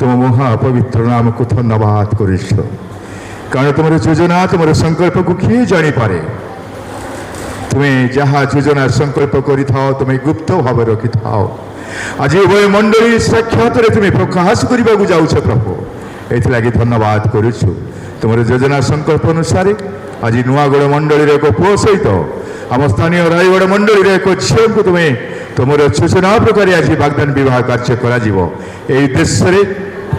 तुम महापवित्र नाम को धन्यवाद करुछ कारण तुम योजना तुम संकल्प को किए जापे तुम्हें जहाँ योजना संकल्प कर तुम्हें गुप्त भाव रखि था आज उभय मंडली साक्षात तुम्हें प्रकाश करने को जाऊछ प्रभु ये धन्यवाद करुछु तुम योजना संकल्प अनुसार आज नुआगढ़ मंडली एक पुओ सहित आम स्थानीय रायगढ़ मंडली एक झील को तुम्हें तुम सूचना प्रकार आज वाग्दान विवाह कार्य कर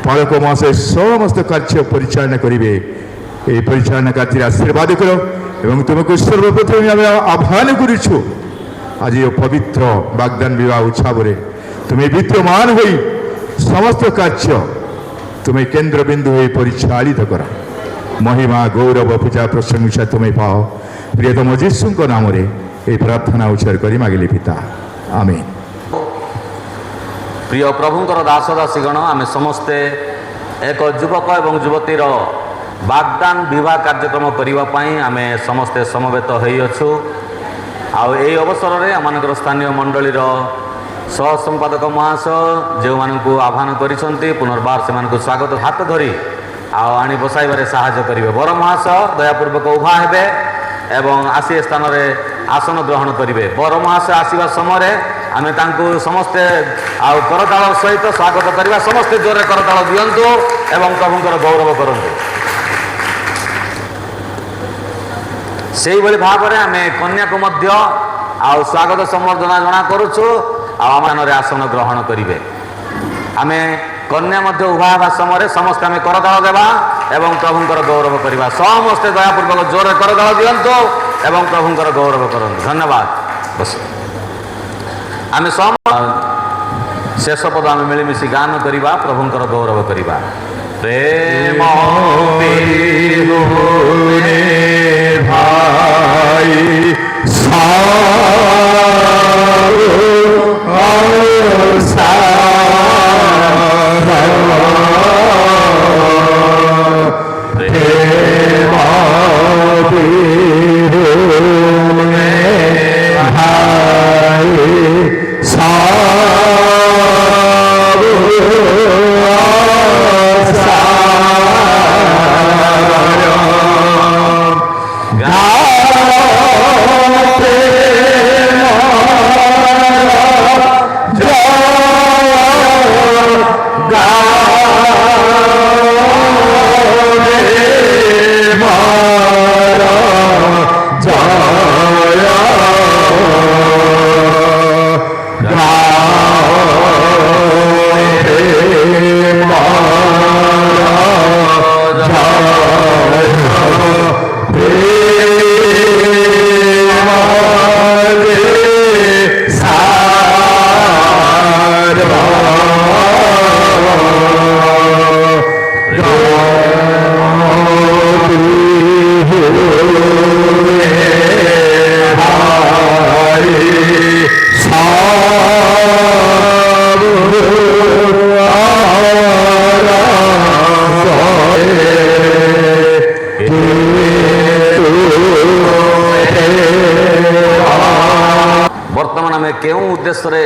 पालक महाशय समस्त कार्य परिचालना करेंगे ये परिचालना कार्य आशीर्वाद करो एवं तुमको सर्वप्रथम आम आह्वान करुछु आज ये पवित्र वाग्दान विवाह उत्सव तुम्हें विद्यमान हो समस्त कार्य तुम्हें केन्द्र बिंदु हो परिचालित कर महिमा गौरव पूजा प्रशंसा तुम्हें पाओ प्रियतम जीशु नाम ये प्रार्थना उच्चार कर मागिले पिता आमीन। प्रिय प्रभुंकर दास दासीगण आम समस्ते एक युवक एवं युवतीर वाग्दान विवाह कार्यक्रम करने आम समस्ते समवेत होइछु आई अवसर में आम स्थानीय मंडलीर सह संपादक महाशय जो मानू आह्वान करिसेंती पुनर्बार से स्वागत हाथ धरी आनी बसाइबारे साहाय्य करेंगे बर महाशय दयापूर्वक उभा हेबे एवं आसी स्थान में आसन ग्रहण करेंगे बर महाशय आसवा समय आम समस्ते करताल सहित स्वागत करवा समस्ते जोरे करताल दिंतु एवं प्रभुंकर गौरव करूँ से भाव में आम कन्या को स्वागत संबर्धना जना करुचु आम आसन ग्रहण करेंगे आम कन्या उभा हवा समय समस्त आम करताल देवा एवं प्रभुंकर गौरव करवा समस्ते दयापूर्वक जोरे करताल दिंतु एवं प्रभुंकर गौरव करूँ धन्यवाद बस आम शेष पद आम मिलमिशि गान करवा प्रभुंकर गौरव करवा प्रेम भाई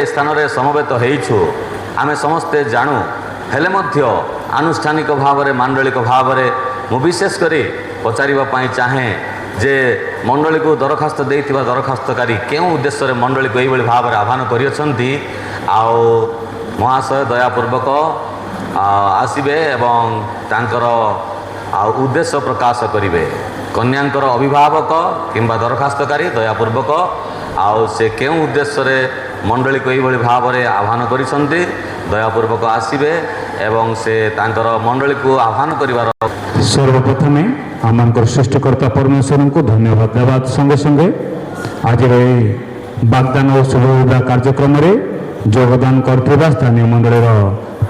स्थान में समवेत होइछु आमे समस्ते जानू हेले मध्य आनुष्ठानिक भाव में मांडलिक भाव में मु विशेष करी पचारिबा चाहे जे मंडली को दरखास्त देइथिबा दरखास्तकारी केउं उद्देश्य मंडली को यही भाव में आह्वान करियछंती आउ महाशय दयापूर्वक आसिबे एवं तांकर उद्देश्य प्रकाश करिवे कन्यांकर अभिभावक किंबा दरखास्तकारी दयापूर्वक आउ से केउं उद्देश्य मंडली को यही भाव में आह्वान करिसंती दयापूर्वक आसिबे एवं से तांकर मंडली को आह्वान करिवार सर्वप्रथमे आमंकर सृष्टिकर्ता परमेश्वर को धन्यवाद देवा संगे संगे आज वाग्दान और शुभ विवाह कार्यक्रम में योगदान करथिबा स्थानीय मंडलीर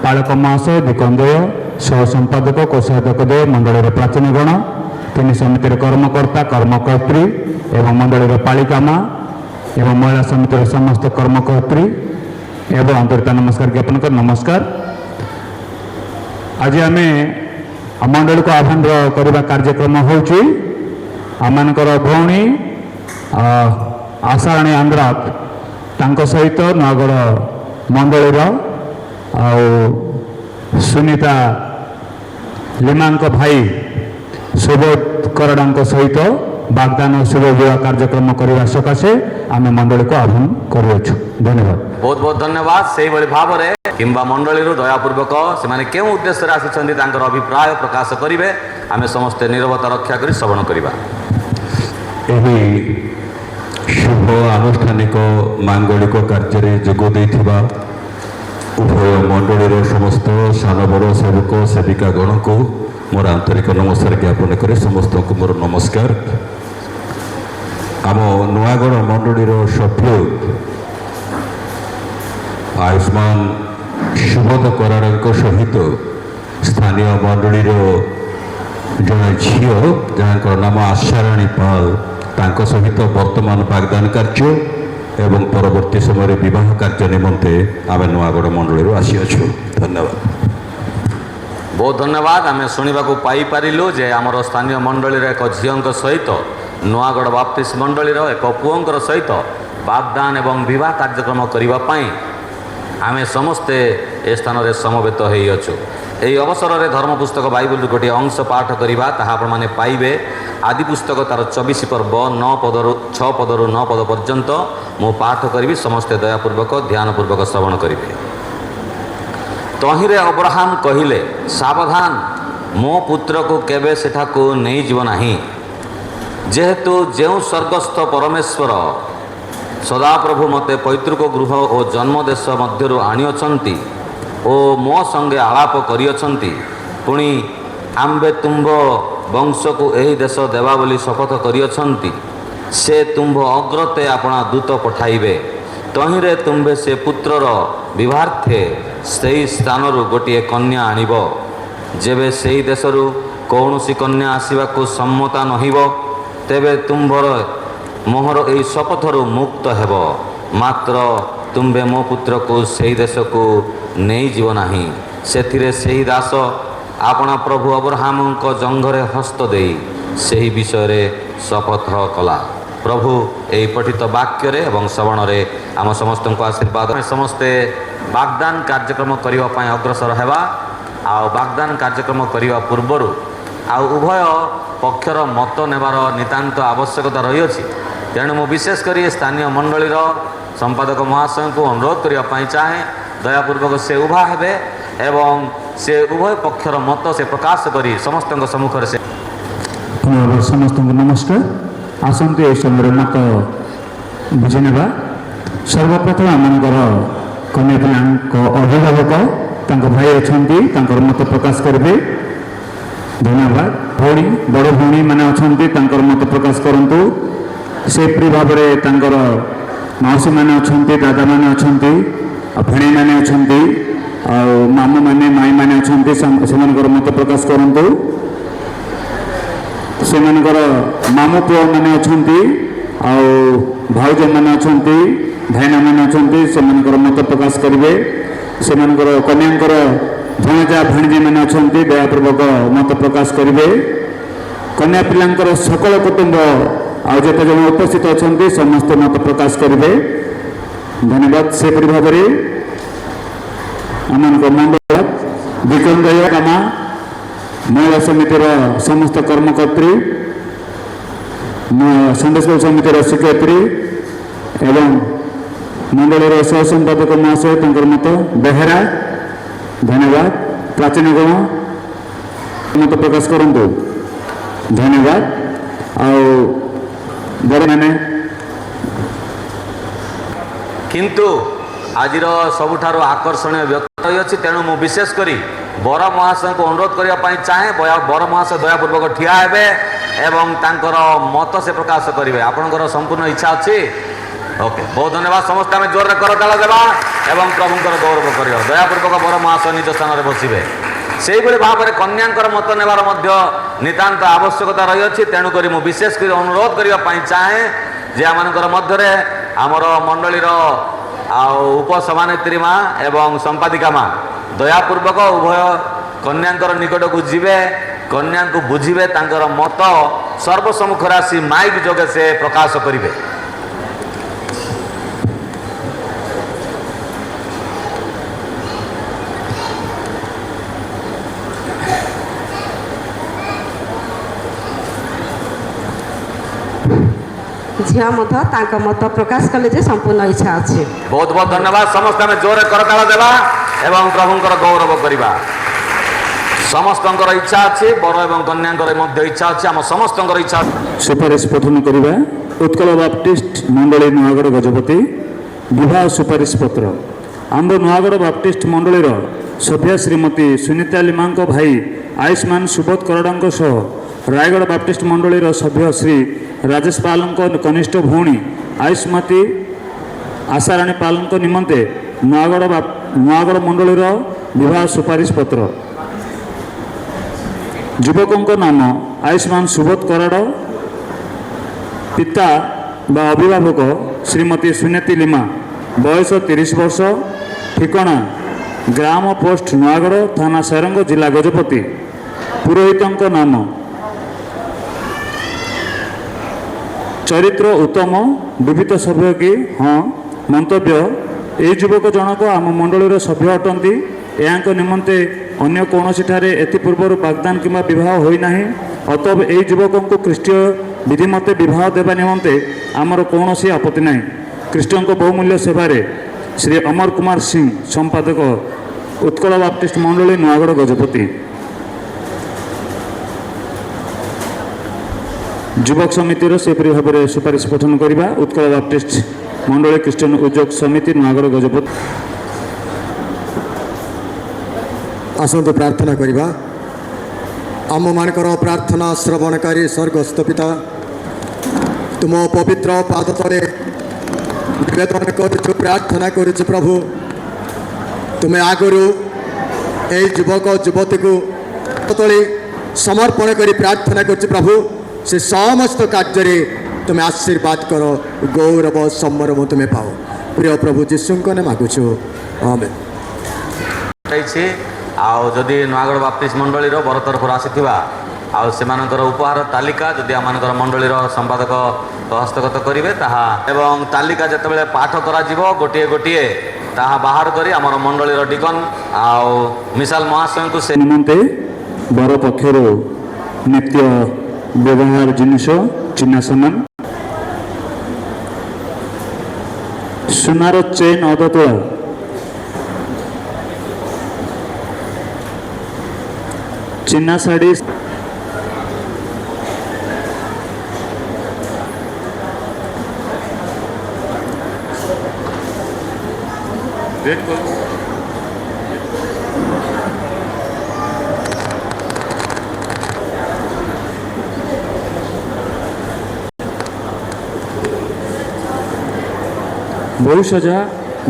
पालक महाशय दिकंदय सह संपादक कोषाध्यक्ष मंडलीर प्राचीन गण तीन समितिर कर्मकर्ता कर्मकर्त्री एवं मंडलीर पालिका माँ एवं महिला समितिर समस्त कर्मकर्त्री एवं अंतरिता नमस्कार ज्ञापन कर नमस्कार। आज आम मंडली को आह्वान करने कार्यक्रम होची आमर भौणी आशाराणी आंध्रात तांको सहित नगड़ मंडलीर ସୁନିତା ଲିମାଙ୍କ ଭାଇ ସୁବୋଧ କରଡ଼ାଙ୍କ ସହିତ ବାଗଦାନ ଶୁଭ ବିବାହ କାର୍ଯ୍ୟକ୍ରମ କରିବା ସକାଶେ ଆମେ ମଣ୍ଡଳୀକୁ ଆହ୍ୱାନ କରୁଅଛୁ। ଧନ୍ୟବାଦ। ବହୁତ ବହୁତ ଧନ୍ୟବାଦ। ସେଇଭଳି ଭାବରେ କିମ୍ବା ମଣ୍ଡଳୀରୁ ଦୟାପୂର୍ବକ ସେମାନେ କେଉଁ ଉଦ୍ଦେଶ୍ୟରେ ଆସିଛନ୍ତି ତାଙ୍କର ଅଭିପ୍ରାୟ ପ୍ରକାଶ କରିବେ। ଆମେ ସମସ୍ତେ ନିରବତା ରକ୍ଷା କରି ଶ୍ରବଣ କରିବା। ଏହି ଶୁଭ ଆନୁଷ୍ଠାନିକ ମାଙ୍ଗଳିକ କାର୍ଯ୍ୟରେ ଯୋଗ ଦେଇଥିବା ଉଭୟ ମଣ୍ଡଳୀର ସମସ୍ତ ସାନ ବଡ଼ ସେବକ ସେବିକାଗଣଙ୍କୁ ମୋର ଆନ୍ତରିକ ନମସ୍କାର ଜ୍ଞାପନ କରି ସମସ୍ତଙ୍କୁ ମୋର ନମସ୍କାର। ଆମ ନୂଆଗଡ଼ ମଣ୍ଡଳୀର ସଭ୍ୟ ଆୟୁଷ୍ମାନ ସୁବୋଧ କରାଡ଼ଙ୍କ ସହିତ ସ୍ଥାନୀୟ ମଣ୍ଡଳୀର ଜଣେ ଝିଅ ଯାହାଙ୍କର ନାମ ଆଶାରାଣୀ ପାଲ ତାଙ୍କ ସହିତ ବର୍ତ୍ତମାନ ବାଗଦାନ କାର୍ଯ୍ୟ ଏବଂ ପରବର୍ତ୍ତୀ ସମୟରେ ବିବାହ କାର୍ଯ୍ୟ ନିମନ୍ତେ ଆମେ ନୂଆଗଡ଼ ମଣ୍ଡଳୀରୁ ଆସିଅଛୁ। ଧନ୍ୟବାଦ। ବହୁତ ଧନ୍ୟବାଦ। ଆମେ ଶୁଣିବାକୁ ପାଇପାରିଲୁ ଯେ ଆମର ସ୍ଥାନୀୟ ମଣ୍ଡଳୀର ଏକ ଝିଅଙ୍କ ସହିତ ନୂଆଗଡ଼ ବାପ୍ତିଷ୍ଟ ମଣ୍ଡଳୀର ଏକ ପୁଅଙ୍କର ସହିତ ବାଗଦାନ ଏବଂ ବିବାହ କାର୍ଯ୍ୟକ୍ରମ କରିବା ପାଇଁ ଆମେ ସମସ୍ତେ ଏ ସ୍ଥାନରେ ସମବେତ ହୋଇଅଛୁ। ଏହି ଅବସରରେ ଧର୍ମ ପୁସ୍ତକ ବାଇବଲରୁ ଗୋଟିଏ ଅଂଶ ପାଠ କରିବା ତାହା ଆପଣମାନେ ପାଇବେ। ଆଦି ପୁସ୍ତକ ତାର 24 ପର୍ବ 6 ପଦରୁ 9 ପଦ ପର୍ଯ୍ୟନ୍ତ ମୁଁ ପାଠ କରିବି। ସମସ୍ତେ ଦୟାପୂର୍ବକ ଧ୍ୟାନପୂର୍ବକ ଶ୍ରବଣ କରିବେ। ତହିଁରେ ଅବ୍ରାହମ କହିଲେ, ସାବଧାନ, ମୋ ପୁତ୍ରକୁ କେବେ ସେଠାକୁ ନେଇଯିବ ନାହିଁ, ଯେହେତୁ ଯେଉଁ ସ୍ୱର୍ଗସ୍ଥ ପରମେଶ୍ୱର ସଦାପ୍ରଭୁ ମୋତେ ପୈତୃକ ଗୃହ ଓ ଜନ୍ମଦେଶ ମଧ୍ୟରୁ ଆଣିଅଛନ୍ତି ଓ ମୋ ସଙ୍ଗେ ଆଳାପ କରିଅଛନ୍ତି, ପୁଣି ଆମ୍ଭେ ତୁମ୍ଭ ବଂଶକୁ ଏହି ଦେଶ ଦେବା ବୋଲି ଶପଥ କରିଅଛନ୍ତି, ସେ ତୁମ୍ଭ ଅଗ୍ରତେ ଆପଣା ଦୂତ ପଠାଇବେ। ତହିଁରେ ତୁମ୍ଭେ ସେ ପୁତ୍ରର ବିବାହାର୍ଥେ ସେହି ସ୍ଥାନରୁ ଗୋଟିଏ କନ୍ୟା ଆଣିବ। ଯେବେ ସେହି ଦେଶରୁ କୌଣସି କନ୍ୟା ଆସିବାକୁ ସମ୍ମତା ନହିବ, ତେବେ ତୁମ୍ଭର ମୋହର ଏହି ଶପଥରୁ ମୁକ୍ତ ହେବ। ମାତ୍ର ତୁମ୍ଭେ ମୋ ପୁତ୍ରକୁ ସେହି ଦେଶକୁ ନେଇଯିବ ନାହିଁ। ସେଥିରେ ସେହି ଦାସ ଆପଣା ପ୍ରଭୁ ଅବ୍ରାହମଙ୍କ ଜଙ୍ଘରେ ହସ୍ତ ଦେଇ ସେହି ବିଷୟରେ ଶପଥ କଲା। ପ୍ରଭୁ ଏହି ପଠିତ ବାକ୍ୟରେ ଏବଂ ଶ୍ରବଣରେ ଆମ ସମସ୍ତଙ୍କୁ ଆଶୀର୍ବାଦ। ଆମେ ସମସ୍ତେ ବାଗଦାନ କାର୍ଯ୍ୟକ୍ରମ କରିବା ପାଇଁ ଅଗ୍ରସର ହେବା। ଆଉ ବାଗଦାନ କାର୍ଯ୍ୟକ୍ରମ କରିବା ପୂର୍ବରୁ ଆଉ ଉଭୟ ପକ୍ଷର ମତ ନେବାର ନିତାନ୍ତ ଆବଶ୍ୟକତା ରହିଅଛି। ତେଣୁ ମୁଁ ବିଶେଷ କରି ସ୍ଥାନୀୟ ମଣ୍ଡଳୀର ସମ୍ପାଦକ ମହାଶୟଙ୍କୁ ଅନୁରୋଧ କରିବା ପାଇଁ ଚାହେଁ, ଦୟାପୂର୍ବକ ସେ ଉଭା ହେବେ ଏବଂ ସେ ଉଭୟ ପକ୍ଷର ମତ ସେ ପ୍ରକାଶ କରି ସମସ୍ତଙ୍କ ସମ୍ମୁଖରେ ସେ ସମସ୍ତଙ୍କୁ ନମସ୍କାର। ଆସନ୍ତୁ ଏହି ସମୟରେ ମତ ବୁଝିନେବା। ସର୍ବପ୍ରଥମେ ଆମମାନଙ୍କର କନ୍ୟା ପିଲାଙ୍କ ଅଭିଭାବକ ତାଙ୍କ ଭାଇ ଅଛନ୍ତି, ତାଙ୍କର ମତ ପ୍ରକାଶ କରିବେ। ଧନ୍ୟବାଦ। ଭଉଣୀ ବଡ଼ ଭଉଣୀମାନେ ଅଛନ୍ତି, ତାଙ୍କର ମତ ପ୍ରକାଶ କରନ୍ତୁ। ସେପରି ଭାବରେ ତାଙ୍କର ମାଉସୀମାନେ ଅଛନ୍ତି, ଦାଦାମାନେ ଅଛନ୍ତି, ଆଉ ଭେଣୀମାନେ ଅଛନ୍ତି, ଆଉ ମାମୁମାନେ ମାଇଁମାନେ ଅଛନ୍ତି, ସେମାନଙ୍କର ମତ ପ୍ରକାଶ କରନ୍ତୁ। ସେମାନଙ୍କର ମାମୁଁ ପୁଅମାନେ ଅଛନ୍ତି, ଆଉ ଭାଉଜମାନେ ଅଛନ୍ତି, ଭାଇନାମାନେ ଅଛନ୍ତି, ସେମାନଙ୍କର ମତ ପ୍ରକାଶ କରିବେ। ସେମାନଙ୍କର କନ୍ୟାଙ୍କର ଭଣଜା ଭାଣିଜୀମାନେ ଅଛନ୍ତି, ଦୟାପୂର୍ବକ ମତ ପ୍ରକାଶ କରିବେ। କନ୍ୟା ପିଲାଙ୍କର ସକଳ କୁଟୁମ୍ବ ଆଉ ଯେତେ ଜଣ ଉପସ୍ଥିତ ଅଛନ୍ତି ସମସ୍ତେ ମତ ପ୍ରକାଶ କରିବେ। ଧନ୍ୟବାଦ। ସେପରି ଭାବରେ ଆମମାନଙ୍କ ମଣ୍ଡଳ ବିକ୍ରମଦୟ କାମା ମହିଳା ସମିତିର ସମସ୍ତ କର୍ମକର୍ତ୍ରୀ, ସନ୍ଦେଶ ସମିତିର ଶିକ୍ଷୟିତ୍ରୀ ଏବଂ ମଣ୍ଡଳୀର ସହ ସମ୍ପାଦକ ମହାଶୟ ତାଙ୍କର ମତ ବେହେରା। ଧନ୍ୟବାଦ। ପ୍ରାଚୀନ ଗଣ ମତ ପ୍ରକାଶ କରନ୍ତୁ। ଧନ୍ୟବାଦ। ଆଉ ବଡ଼ମାନେ କିନ୍ତୁ ଆଜିର ସବୁଠାରୁ ଆକର୍ଷଣୀୟ ବ୍ୟକ୍ତି ରହିଅଛି। ତେଣୁ ମୁଁ ବିଶେଷ କରି ବର ମହାଶୟଙ୍କୁ ଅନୁରୋଧ କରିବା ପାଇଁ ଚାହେଁ, ବର ମହାଶୟ ଦୟାପୂର୍ବକ ଠିଆ ହେବେ ଏବଂ ତାଙ୍କର ମତ ସେ ପ୍ରକାଶ କରିବେ। ଆପଣଙ୍କର ସମ୍ପୂର୍ଣ୍ଣ ଇଚ୍ଛା ଅଛି? ଓକେ, ବହୁତ ଧନ୍ୟବାଦ। ସମସ୍ତେ ଆମେ ଜୋରରେ କରତାଳ ଦେବା ଏବଂ ପ୍ରଭୁଙ୍କର ଗୌରବ କରିବା। ଦୟାପୂର୍ବକ ବର ମହାଶୟ ନିଜ ସ୍ଥାନରେ ବସିବେ। ସେହିଭଳି ଭାବରେ କନ୍ୟାଙ୍କର ମତ ନେବାର ମଧ୍ୟ ନିତାନ୍ତ ଆବଶ୍ୟକତା ରହିଅଛି। ତେଣୁକରି ମୁଁ ବିଶେଷ କରି ଅନୁରୋଧ କରିବା ପାଇଁ ଚାହେଁ ଯେ ଆମମାନଙ୍କର ମଧ୍ୟରେ ଆମର ମଣ୍ଡଳୀର ଆଉ ଉପସଭାନେତ୍ରୀ ମା ଏବଂ ସମ୍ପାଦିକା ମା ଦୟାପୂର୍ବକ ଉଭୟ କନ୍ୟାଙ୍କର ନିକଟକୁ ଯିବେ, କନ୍ୟାଙ୍କୁ ବୁଝିବେ, ତାଙ୍କର ମତ ସର୍ବସମ୍ମୁଖରେ ଆସି ମାଇକ୍ ଯୋଗେ ସେ ପ୍ରକାଶ କରିବେ। ଝିଅ ମଧ୍ୟ ତାଙ୍କ ମତ ପ୍ରକାଶ କଲେ ଯେ ସମ୍ପୂର୍ଣ୍ଣ ଇଚ୍ଛା ଅଛି। ବହୁତ ବହୁତ ଧନ୍ୟବାଦ। ସମସ୍ତେ ଆମେ ଜୋରରେ କରତାଳ ଦେବା ଏବଂ ପ୍ରଭୁଙ୍କର ଗୌରବ କରିବା। ସମସ୍ତଙ୍କର ଇଚ୍ଛା ଅଛି, ବର ଏବଂ କନ୍ୟାଙ୍କର ମଧ୍ୟ ଇଚ୍ଛା ଅଛି, ଆମ ସମସ୍ତଙ୍କର ଇଚ୍ଛା ଅଛି। ସୁପାରିଶ ପଠନ କରିବା। ଉତ୍କଳ ବାପ୍ଟିଷ୍ଟ ମଣ୍ଡଳୀ ନୂଆଗଡ଼ ଗଜପତି ବିବାହ ସୁପାରିଶ ପତ୍ର। ଆମର ନୂଆଗଡ଼ ବାପ୍ଟିଷ୍ଟ ମଣ୍ଡଳୀର ସଭ୍ୟା ଶ୍ରୀମତୀ ସୁନିତା ଲିମାଙ୍କ ଭାଇ ଆୟୁଷ୍ମାନ ସୁବୋଧ କରଡ଼ାଙ୍କ ସହ ରାୟଗଡ଼ ବାପ୍ଟିଷ୍ଟ ମଣ୍ଡଳୀର ସଭ୍ୟ ଶ୍ରୀ ରାଜେଶ ପାଲଙ୍କ କନିଷ୍ଠ ଭଉଣୀ ଆୟୁଷ୍ମତୀ ଆଶାରାଣୀ ପାଲଙ୍କ ନିମନ୍ତେ ନୂଆଗଡ଼ ମଣ୍ଡଳୀର ବିବାହ ସୁପାରିଶ ପତ୍ର। ଯୁବକଙ୍କ ନାମ ଆୟୁଷ୍ମାନ ସୁବୋଧ କରାଡ଼, ପିତା ବା ଅଭିଭାବକ ଶ୍ରୀମତୀ ସୁନେତି ଲିମା, ବୟସ 30 ବର୍ଷ, ଠିକଣା ଗ୍ରାମ ପୋଷ୍ଟ ନୂଆଗଡ଼, ଥାନା ସେରଙ୍ଗ, ଜିଲ୍ଲା ଗଜପତି। ପୁରୋହିତଙ୍କ ନାମ ଚରିତ୍ର ଉତ୍ତମ, ବିବିଧ ସଭ୍ୟ କି? ହଁ। ମନ୍ତବ୍ୟ: ଏହି ଯୁବକ ଜଣକ ଆମ ମଣ୍ଡଳୀର ସଭ୍ୟ ଅଟନ୍ତି। ଏହାଙ୍କ ନିମନ୍ତେ ଅନ୍ୟ କୌଣସିଠାରେ ଏଥିପୂର୍ବରୁ ବାଗଦାନ କିମ୍ବା ବିବାହ ହୋଇନାହିଁ। ଅତଏବ ଏହି ଯୁବକଙ୍କୁ ଖ୍ରୀଷ୍ଟୀୟ ବିଧିମତେ ବିବାହ ଦେବା ନିମନ୍ତେ ଆମର କୌଣସି ଆପତ୍ତି ନାହିଁ। ଖ୍ରୀଷ୍ଟଙ୍କ ବହୁମୂଲ୍ୟ ସେବାରେ ଶ୍ରୀ ଅମର କୁମାର ସିଂ, ସମ୍ପାଦକ, ଉତ୍କଳ ବାପ୍ଟିଷ୍ଟ ମଣ୍ଡଳୀ ନୂଆଗଡ଼ ଗଜପତି। ଯୁବକ ସମିତିର ସେପରି ଭାବରେ ସୁପାରିଶ ପଠନ କରିବା। ଉତ୍କଳ ବାପ୍ଟିଷ୍ଟ ମଣ୍ଡଳୀ ଖ୍ରୀଷ୍ଟିଆନ ଉଦ୍ୟୋଗ ସମିତି ନୂଆଗଡ଼ ଗଜପତି। ଆସନ୍ତୁ ପ୍ରାର୍ଥନା କରିବା। ଆମମାନଙ୍କର ପ୍ରାର୍ଥନା ଶ୍ରବଣକାରୀ ସ୍ୱର୍ଗସ୍ଥ ପିତା, ତୁମ ପବିତ୍ର ପାଦ ତଳେ ନିବେଦନ କରୁଛୁ, ପ୍ରାର୍ଥନା କରୁଛୁ। ପ୍ରଭୁ, ତୁମେ ଆଗରୁ ଏହି ଯୁବକ ଯୁବତୀକୁ ତଳେ ସମର୍ପଣ କରି ପ୍ରାର୍ଥନା କରୁଛୁ। ପ୍ରଭୁ, ସେ ସମସ୍ତ କାର୍ଯ୍ୟରେ ତୁମେ ଆଶୀର୍ବାଦ କର, ଗୌରବ ସମ୍ମରମ ତୁମେ ପାଅ। ପ୍ରିୟ ପ୍ରଭୁ ଯୀଶୁଙ୍କ ନାମରେ ମାଗୁଛୁ, ଆମେନ୍। ଆଉ ଯଦି ନୂଆଗଡ଼ ବାପ୍ଟିଷ୍ଟ ମଣ୍ଡଳୀର ବର ତରଫରୁ ଆସିଥିବା ଆଉ ସେମାନଙ୍କର ଉପହାର ତାଲିକା ଯଦି ଆମମାନଙ୍କର ମଣ୍ଡଳୀର ସମ୍ପାଦକ ହସ୍ତଗତ କରିବେ ତାହା, ଏବଂ ତାଲିକା ଯେତେବେଳେ ପାଠ କରାଯିବ ଗୋଟିଏ ଗୋଟିଏ ତାହା ବାହାର କରି ଆମର ମଣ୍ଡଳୀର ଡିକନ୍ ଆଉ ମିଶାଲ ମହାଶୟଙ୍କୁ ସେ ନିମନ୍ତେ ବର ପକ୍ଷରୁ ନିତ୍ୟ ବ୍ୟବହାର ଜିନିଷ, ଚିହ୍ନା ସାମାନ, ସୁନାର ଚେନ୍ ଅଧ ତୋଳା, ଚିହ୍ନା ଶାଢ଼ୀ,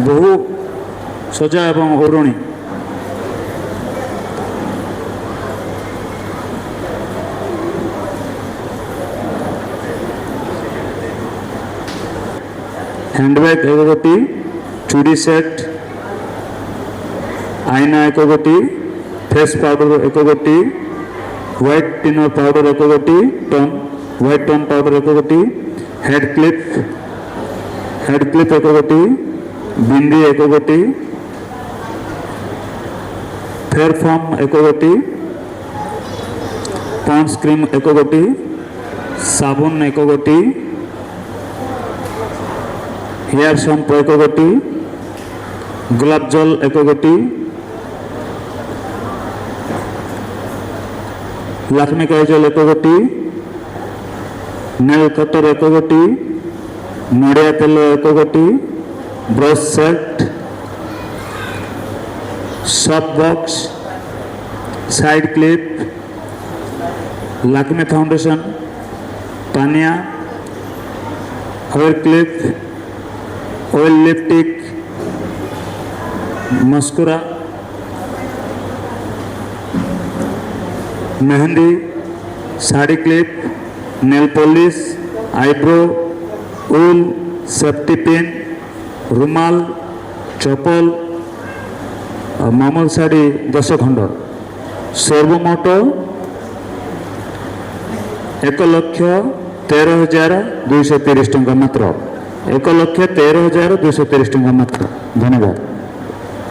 ବହୁ ସଜା ଏବଂ ଓଢ଼ଣୀ, ହ୍ୟାଣ୍ଡବ୍ୟାଗ୍ ଏକ ଗୋଟି, ଚୁଡ଼ି ସେଟ୍, ଆଇନା ଏକ ଗୋଟି, ଫେସ୍ ପାଉଡ଼ର ଏକ ଗୋଟି, ହ୍ୱାଇଟ୍ ଟିନର୍ ପାଉଡ଼ର ଏକ ଗୋଟି, ହ୍ୱାଇଟ୍ ଟୋନ୍ ପାଉଡ଼ର ଏକ ଗୋଟି, ହେଡ଼୍ କ୍ଲିପ୍ ଏକ ଗୋଟି, ବିନ୍ଦି ଏକ ଗୋଟି, ଫେର୍ ଫର୍ମ ଏକ ଗୋଟି, ପଣ୍ଡସ୍ କ୍ରିମ୍ ଏକ ଗୋଟି, ସାବୁନ ଏକ ଗୋଟି, ହେୟାର ସାମ୍ପୁ ଏକ ଗୋଟି, ଗୋଲାପ ଜଲ ଏକ ଗୋଟି, ଲାକ୍ମି କାଜଲ ଏକ ଗୋଟି, ନେଲ୍ କଟର ଏକ ଗୋଟି, ନଡ଼ିଆ ତେଲ ଏକ ଗୋଟି, brush set, soft box, side clip, Lakme foundation, ପାନିଆ, hair clip, oil lipstick, mascara, mehndi, sari clip, nail polish, eyebrow, उल, सेफ्टी पिन, रुमाल, चपल, मामूल साड़ी 10 खंड, सर्वमोट 1,13,230 टंका मात्र। 1,13,230 टंका मात्र। धन्यवाद।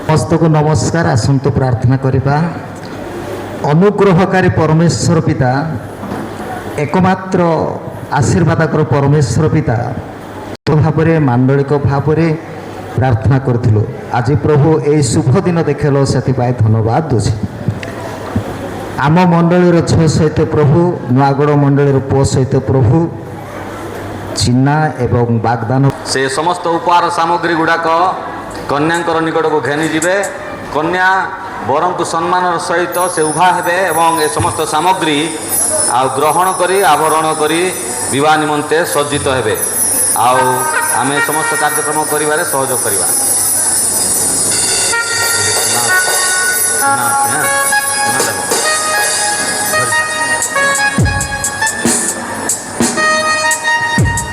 समस्तको नमस्कार। आसंतु प्रार्थना करिबा। अनुग्रहकारी परमेश्वर पिता एकमात्र ଆଶୀର୍ବାଦ କର ପରମେଶ୍ୱର ପିତା ଭାବରେ ମାଣ୍ଡଳିକ ଭାବରେ ପ୍ରାର୍ଥନା କରିଥିଲୁ। ଆଜି ପ୍ରଭୁ ଏହି ଶୁଭ ଦିନ ଦେଖେଇଲ, ସେଥିପାଇଁ ଧନ୍ୟବାଦ ଦେଉଛି। ଆମ ମଣ୍ଡଳୀର ଝିଅ ସହିତ ପ୍ରଭୁ, ନୂଆଗଡ଼ ମଣ୍ଡଳୀର ପୁଅ ସହିତ ପ୍ରଭୁ ଚିହ୍ନା ଏବଂ ବାଗଦାନ ସେ ସମସ୍ତ ଉପହାର ସାମଗ୍ରୀ ଗୁଡ଼ାକ କନ୍ୟାଙ୍କର ନିକଟକୁ ଘେନିଯିବେ। କନ୍ୟା ବରଙ୍କୁ ସମ୍ମାନର ସହିତ ସେ ଉଭା ହେବେ ଏବଂ ଏ ସମସ୍ତ ସାମଗ୍ରୀ ଆଉ ଗ୍ରହଣ କରି ଆଭରଣ କରି ବିବାହ ନିମନ୍ତେ ସଜ୍ଜିତ ହେବେ। ଆଉ ଆମେ ସମସ୍ତ କାର୍ଯ୍ୟକ୍ରମ କରିବାରେ ସହଯୋଗ କରିବା।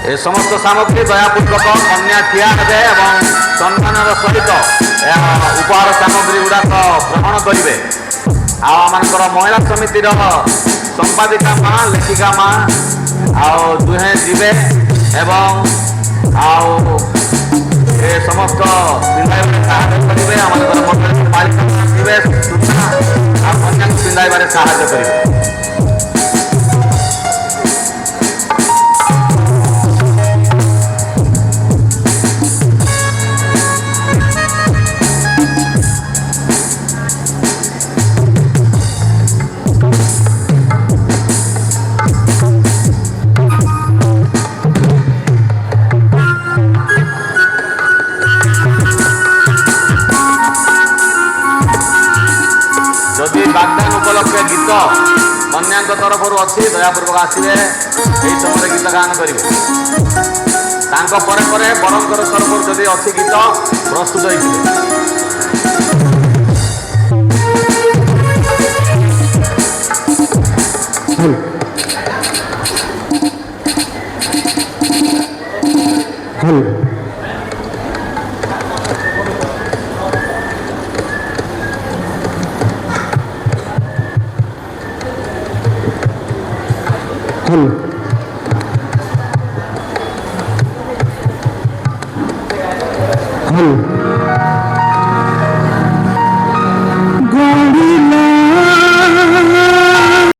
ଏ ସମସ୍ତ ସାମଗ୍ରୀ ଦୟାପୂର୍ବକ କନ୍ୟା ଠିଆ ହେବେ ଏବଂ ସମ୍ମାନର ସହିତ ଏହା ଉପହାର ସାମଗ୍ରୀ ଗୁଡ଼ାକ ଗ୍ରହଣ କରିବେ। ଆଉ ଆମମାନଙ୍କର ମହିଳା ସମିତିର ସମ୍ପାଦିକା ମା, ଲେଖିକା ମା ଆଉ ଦୁହେଁ ଯିବେ ଏବଂ ଆଉ ଏ ସମସ୍ତ ପିନ୍ଧାଇବାରେ ସାହାଯ୍ୟ କରିବେ। ଆମମାନଙ୍କର ମଣ୍ଡଳୀର ପାଳିକା ଯିବେ ସୂଚନା ଆଉ କନ୍ୟାକୁ ପିନ୍ଧାଇବାରେ ସାହାଯ୍ୟ କରିବେ। ଯଦି ବାଗଦାନ ଉପଲକ୍ଷେ ଗୀତ କନ୍ୟାଙ୍କ ତରଫରୁ ଅଛି, ଦୟାପୂର୍ବକ ଆସିବେ, ଏହି ସମୟରେ ଗୀତ ଗାନ କରିବେ। ତାଙ୍କ ପରେ ପରେ ବରଙ୍କର ତରଫରୁ ଯଦି ଅଛି ଗୀତ, ପ୍ରସ୍ତୁତ ହେଇଯିବେ। হল